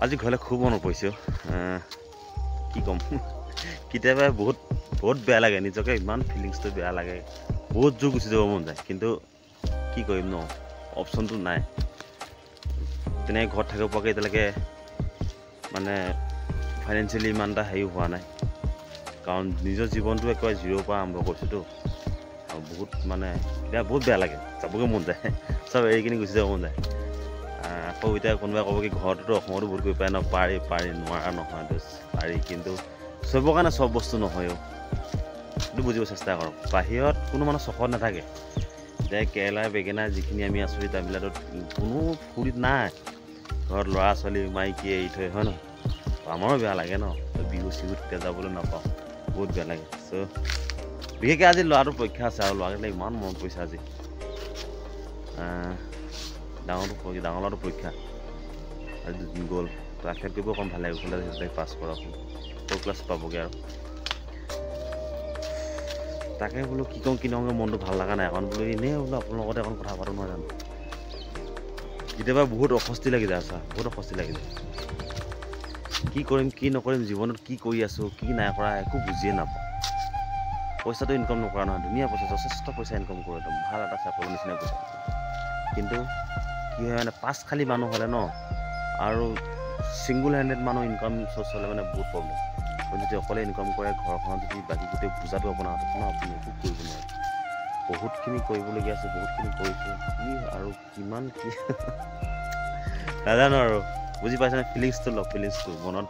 আজি ঘৰলৈ খুব মনত পৰিছে কি ক'ম কেতিয়াবা বহুত বেয়া লাগে নিজকে ইমান ফিলিংছটো বেয়া লাগে বহুত জোৰ গুচি যাব মন যায় কিন্তু কি কৰিম ন অপশ্যনটো নাই তেনেকৈ ঘৰত থাকিব পৰাকৈ এতিয়ালৈকে মানে ফাইনেন্সিয়েলি ইমান এটা হেৰি হোৱা নাই কাৰণ নিজৰ জীৱনটো একেবাৰে জিৰ'ৰ পৰা আৰম্ভ কৰিছোঁতো আৰু বহুত মানে এতিয়া বহুত বেয়া লাগে যাবগৈ মন যায় চব এৰি কিনি গুচি যাব মন যায় আকৌ এতিয়া কোনোবাই ক'ব কি ঘৰটোতো অসমতো বহুত কৰিব পাৰে ন পাৰি নোৱাৰা নহয়তো পাৰি কিন্তু চবৰ কাৰণে চব বস্তু নহয়ও সেইটো বুজিব চেষ্টা কৰক বাহিৰত কোনো মানুহ চখত নাথাকে যে কেৰেলাৰ বেগেনাৰ যিখিনি আমি আছোঁ তামিলনাডুত কোনো ফূৰ্তিত নাই ঘৰত ল'ৰা ছোৱালী মাইকী এৰি থৈ হয় নহয় আমাৰো বেয়া লাগে ন বিহু চিহুত তেতিয়া যাবলৈ নাপাওঁ বহুত বেয়া লাগে চ' বিশেষকৈ আজি ল'ৰাটোৰ পৰীক্ষা আছে আৰু ল'ৰাকেইটা ইমান মনত পৰিছে আজি ডাঙৰ ল'ৰাটোৰ পৰীক্ষা আজি দুদিন গ'ল তো আশীৰ্বাদ কৰিব অকণ ভাল লাগিব কলেজ পাছ কৰক ফ'ৰ ক্লাছ পাবগৈ আৰু তাকে বোলো কি কওঁ কি নহওঁগৈ মনটো ভাল লগা নাই এখন বোলো এনেই বোলো আপোনাৰ লগতে এখন কথা পাতোঁ নহয় জানো কেতিয়াবা বহুত অস্বস্তি লাগি যায় আছা বহুত অস্বস্তি লাগি যায় কি কৰিম কি নকৰিম জীৱনত কি কৰি আছোঁ কি নাই কৰা একো বুজিয়ে নাপাওঁ পইচাটো ইনকাম নকৰা নহয় ধুনীয়া পইচা যথেষ্ট পইচা ইনকাম কৰোঁ একদম ভাল এটা চাকৰি নিচিনা পইচা কিন্তু কি হয় মানে পাঁচ খালী মানুহ হ'লে ন আৰু ছিংগুল হেণ্ডেড মানুহ ইনকাম চ'ৰ্চ হ'লে মানে বহুত প্ৰব্লেম আপুনি যদি অকলে ইনকাম কৰে ঘৰখনত যদি বাকী গোটেই বুজাটো আপোনাৰ হাতত ন আপুনি একো কৰিব নোৱাৰে বহুতখিনি কৰিবলগীয়া আছে বহুতখিনি কৰিছোঁ কি আৰু কিমান কি নাজানো আৰু বুজি পাইছেনে ফিলিংছটো লওক ফিলিংছটো মনত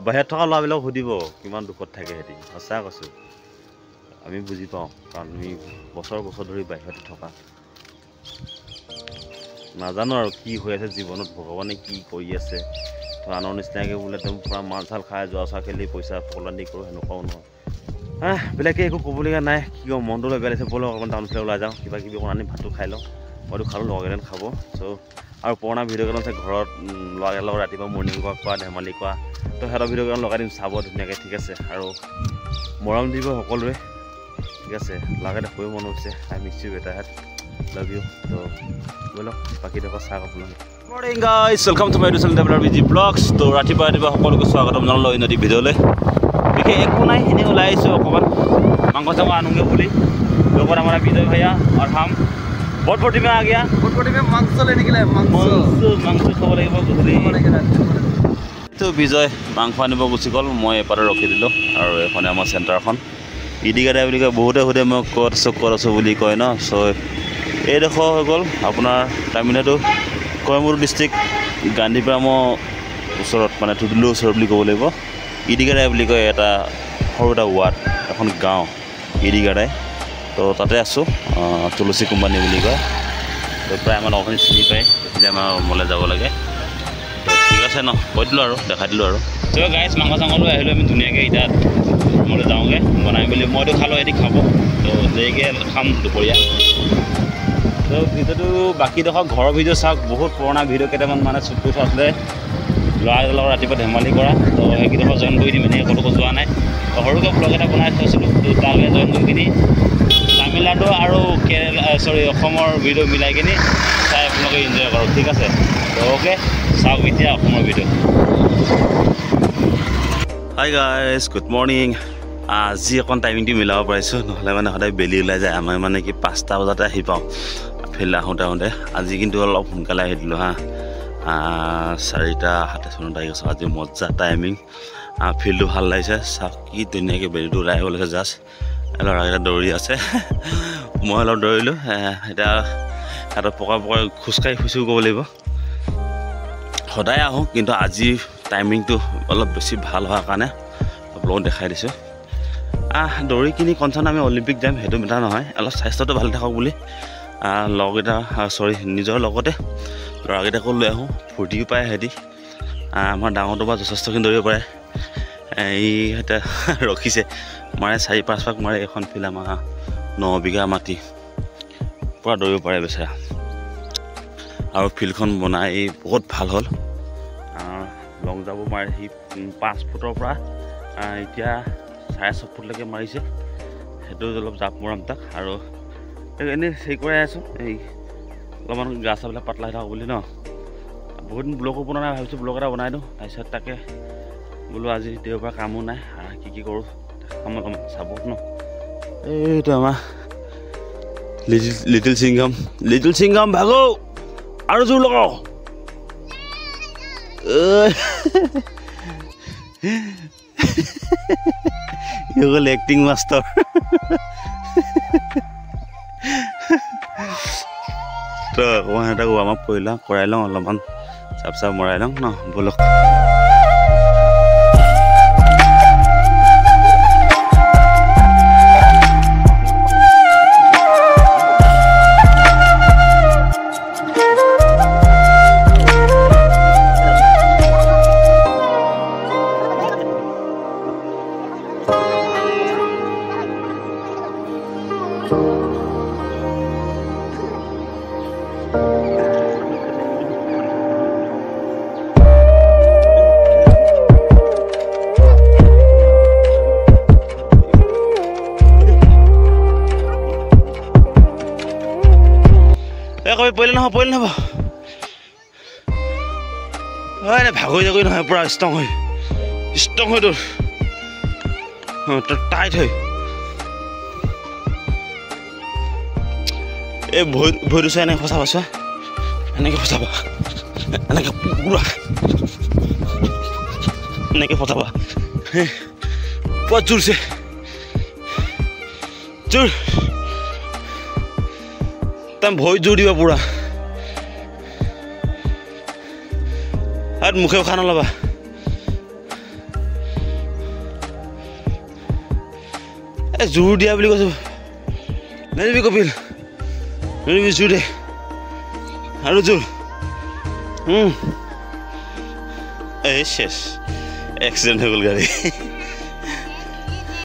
বাহিৰত থকা ল'ৰাবিলাকক সুধিব কিমান দুখত থাকে সিহঁতি সঁচা কৈছোঁ আমি বুজি পাওঁ কাৰণ আমি বছৰ ধৰি বাহিৰতে থকা নাজানো আৰু কি হৈ আছে জীৱনত ভগৱানে কি কৰি আছে তো আনৰ নিচিনাকৈ বোলে একদম পূৰা মাল চাল খাই যোৱা চোৱা খেলি পইচা ফলান্তি কৰোঁ সেনেকুৱাও নহয় বেলেগে একো ক'বলগীয়া নাই কি কওঁ মনটো লৈ বেয়া লাগিছে ব'লক অকণমান টাউনফালে ওলাই যাওঁ কিবা কিবি অকণ আনি ভাতটো খাই লওঁ মইতো খালোঁ লগৰকেইটান খাব চ' আৰু পুৰণা ভিডিঅ'কেইটা আছে ঘৰত ল'ৰাকেইটাৰ লগত ৰাতিপুৱা মৰ্ণিং ৱাক কৰা ধেমালি কৰা তো সিহঁতৰ ভিডিঅ'কেইটা লগাই দিম চাব ধুনীয়াকৈ ঠিক আছে আৰু মৰম দিব সকলোৱে ঠিক আছে ল'ৰাকেইটা শুই মন হৈছে আই মিছ ইউ বেটাৰ হেড লাভ ইউ তো ব'লক বাকী ডোখৰ চাওক আপোনালোকে morning guys welcome to my YouTube channel developer busy blogs তো ৰাতিপুৱা সকলোকে স্বাগতম জনালোঁ নদী ভিডিঅ'লৈ বিশেষ একো নাই এনেই ওলাই আহিছোঁ অকণমান মাংস চাংস আনোগে বুলি লগত আমাৰ বিজয় ভাইয়া আৰু হাম বহুত ফূৰ্তি মে আ গয়া মাংস লেনে কে লিয়ে মাংস খাব লাগিব গধূলি তো বিজয় মাংস আনিব গুচি গ'ল মই এপাৰে ৰখি দিলোঁ আৰু এইখনে আমাৰ চেণ্টাৰখন ইডিগাদাই বুলি কয় বহুতে সোধে মই ক'ত আছোঁ বুলি কয় ন চ' এইডোখৰ হৈ গ'ল আপোনাৰ তামিলনাডু কয়ম্বুৰ ডিষ্ট্ৰিক্ট গান্ধীগ্ৰামৰ ওচৰত মানে থুতুলুৰ ওচৰত বুলি ক'ব লাগিব ইডিগাদাই বুলি কয় এটা সৰু এটা ৱাৰ্ড এখন গাঁও ইডিগাদাই তো তাতে আছোঁ তুলসী কোম্পানী বুলি কয় তো প্ৰায় আমাৰ লগৰখিনি চিনি পায় এতিয়া আমাৰ ৰুমলৈ যাব লাগে তো ঠিক আছে ন কৈ দিলোঁ আৰু দেখাই দিলোঁ আৰু তো গাইজ মাংস চাংস লৈ আহিলোঁ আমি ধুনীয়াকৈ এতিয়া ৰুমলৈ যাওঁগৈ বনাই মেলি মইতো খালোঁ এটি খাব তো দেৰিকৈ খাম দুপৰীয়া তো ভিডিঅ'টো বাকীডোখৰ ঘৰৰ ভিডিঅ' চাওক বহুত পুৰণা ভিডিঅ' কেইটামান মানে শ্বুট কৰি থোৱা আছিলে ল'ৰাকেইটাৰ লগত ৰাতিপুৱা ধেমালি কৰা তো সেইকেইডোখৰ জইন কৰি দিম এনেকৈ ক'তো যোৱা নাই তো সৰুকৈ ব্লগ এটা বনাই থৈছিলোঁ তো তালৈ জইন কৰি কিনি তামিলনাডু আৰু অসমৰ ভিডিঅ' মিলাই কিনি চাই আপোনালোকে এনজয় কৰক ঠিক আছে তো অ'কে চাওক এতিয়া অসমৰ video' hi guys good morning আজি অকণ টাইমিংটো মিলাব পাৰিছোঁ নহ'লে মানে সদায় বেলি ওলাই যায় আমি মানে কি 5টা বজাতে আহি পাওঁ ফিল্ড আহোঁতে আজি কিন্তু অলপ সোনকালে আহি দিলোঁ 4:27 তাৰিখ আছে আজি মজা টাইমিং ফিল্ডটো ভাল লাগিছে চাওক কি ধুনীয়াকৈ বেলিটো ওলাই আহিব লাগিছে জাষ্ট ল'ৰাকেইটা দৌৰি আছে মই অলপ দৌৰিলোঁ এতিয়া সিহঁতৰ পকা খোজকাঢ়ি ফুৰিছোঁ ক'ব লাগিব সদায় আহোঁ কিন্তু আজি টাইমিংটো অলপ বেছি ভাল হোৱাৰ কাৰণে আপোনালোকক দেখাই দিছোঁ দৌৰি কিনি কনচাৰ্ণ আমি অলিম্পিক যাম সেইটো মেটাৰ নহয় অলপ স্বাস্থ্যটো ভালে থাকক বুলি লগকেইটা নিজৰ লগতে ল'ৰাকেইটাকো লৈ আহোঁ ফূৰ্তিও পায় সিহঁতি আমাৰ ডাঙৰটো বা যথেষ্টখিনি দৌৰিব পাৰে সিহঁতে ৰখিছে মাৰে 4-5 পাক মাৰে এখন ফিল্ড আমাৰ 9 বিঘা মাটি পূৰা দৌৰিব পাৰে বেচেৰা আৰু ফিল্ডখন বনাই বহুত ভাল হ'ল লং জাম্প মাৰে সি 5 ফুটৰ পৰা এতিয়া 6.5 ফুটলৈকে মাৰিছে সেইটো অলপ জাপ মৰাম তাক আৰু এনেই হেৰি কৰাই আছোঁ এই অলপমান গা চাবিলাক পাতলা হৈ থাকক বুলি ন বহুত দিন ব্লগো বনোৱা নাই ভাবিছোঁ ব্লগ এটা বনাই দিওঁ তাৰপিছত তাকে বোলো আজি দেওবাৰ কামো নাই কি কৰোঁ অকণমান চাব ন এইটো আমাৰ লিটিল চিংগাম ভাগো আৰু জোৰ লগাও হ'ল এক্টিং মাষ্টাৰ তো অকণমান এটা ৱাৰ্ম আপ কৰি লওঁ কৰাই লওঁ অলপমান চাপ মৰাই লওঁ ন ব'লক পৰিলে নহ'ব ভাগৰি জাগৰি নহয় পূৰা ষ্ট্ৰং হয় তোৰ তোৰ টাইট হয় এই ভৰিটো চাই এনেকৈ ফচাবা চোৱা এনেকৈ ফচাবা এনেকৈ পুৰা এনেকৈ ফচাবা পুৰা জোৰছে জোৰ তাম ভৰি জোৰ দিবা পুৰা আৰু মুখে উশাহ নল'বা এই জোৰ দিয়া বুলি কৈছোঁ নেদিবি কপিল নেদিবি জোৰ দে আৰু জোৰ এই শেষ এক্সিডেণ্ট হৈ গ'ল গাড়ী